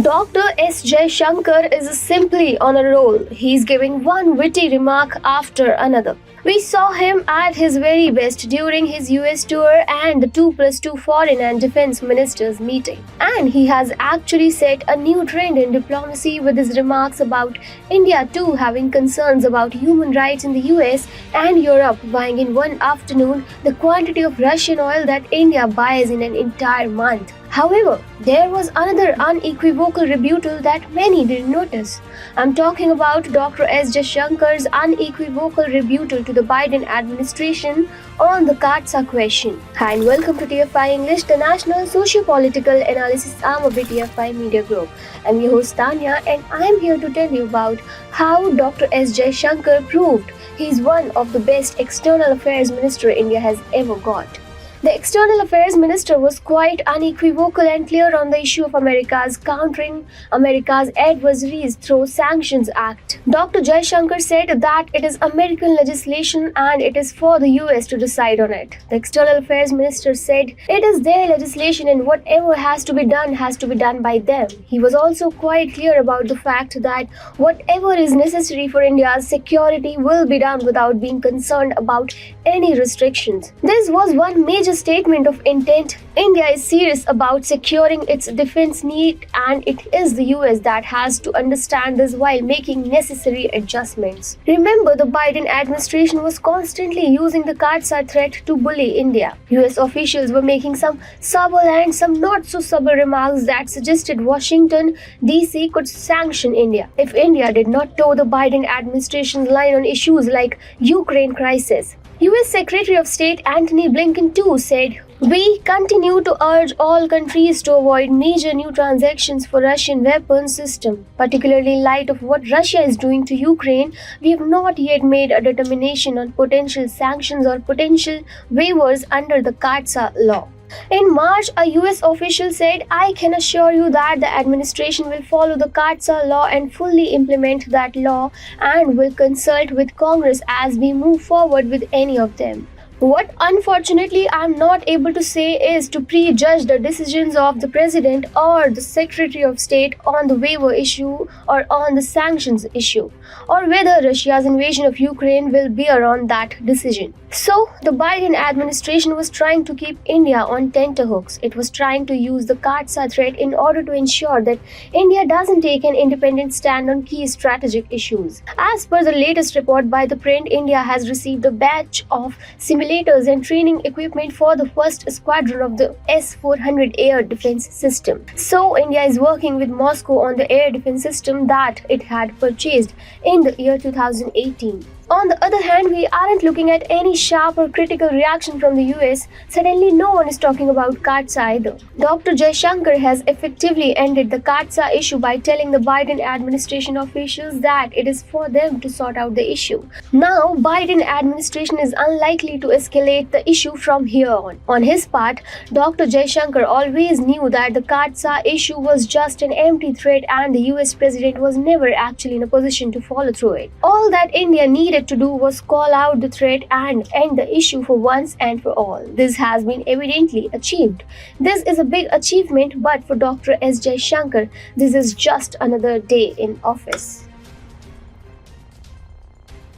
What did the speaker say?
Dr. S. Jaishankar is simply on a roll. He's giving one witty remark after another. We saw him at his very best during his US tour and the 2+2 foreign and defense ministers meeting. And he has actually set a new trend in diplomacy with his remarks about India too having concerns about human rights in the US and Europe buying in one afternoon the quantity of Russian oil that India buys in an entire month. However, there was another unequivocal rebuttal that many didn't notice. I'm talking about Dr. S. Jaishankar's unequivocal rebuttal to the Biden administration on the CAATSA question. Hi and welcome to TFI English, the National Socio-Political Analysis arm of the TFI Media Group. I'm your host Tanya and I'm here to tell you about how Dr. S. Jaishankar proved he's one of the best external affairs minister India has ever got. The External Affairs Minister was quite unequivocal and clear on the issue of America's countering America's adversaries through Sanctions Act. Dr. Jaishankar said that it is American legislation and it is for the US to decide on it. The External Affairs Minister said it is their legislation and whatever has to be done by them. He was also quite clear about the fact that whatever is necessary for India's security will be done without being concerned about any restrictions. This was one major statement of intent. India is serious about securing its defense need and it is the US that has to understand this while making necessary adjustments. Remember, the Biden administration was constantly using the CAATSA threat to bully India. US officials were making some subtle and some not so subtle remarks that suggested Washington DC could sanction India if India did not toe the Biden administration's line on issues like Ukraine crisis. US Secretary of State Antony Blinken too said, "We continue to urge all countries to avoid major new transactions for Russian weapons system. Particularly in light of what Russia is doing to Ukraine, we have not yet made a determination on potential sanctions or potential waivers under the CAATSA law." In March, a US official said, "I can assure you that the administration will follow the CAATSA law and fully implement that law and will consult with Congress as we move forward with any of them." What unfortunately I'm not able to say is to prejudge the decisions of the President or the Secretary of State on the waiver issue or on the sanctions issue, or whether Russia's invasion of Ukraine will bear on that decision. So, the Biden administration was trying to keep India on tenterhooks. It was trying to use the CAATSA threat in order to ensure that India doesn't take an independent stand on key strategic issues. As per the latest report by the print, India has received a batch of simulators and training equipment for the first squadron of the S-400 air defense system. So, India is working with Moscow on the air defense system that it had purchased in the year 2018. On the other hand, we aren't looking at any sharp or critical reaction from the US. Suddenly, no one is talking about CAATSA either. Dr. Jaishankar has effectively ended the CAATSA issue by telling the Biden administration officials that it is for them to sort out the issue. Now, Biden administration is unlikely to escalate the issue from here on. On his part, Dr. Jaishankar always knew that the CAATSA issue was just an empty threat and the US president was never actually in a position to follow through it. All that India needed to do was call out the threat and end the issue for once and for all. This has been evidently achieved. This is a big achievement, but for Dr. S. Jaishankar, this is just another day in office.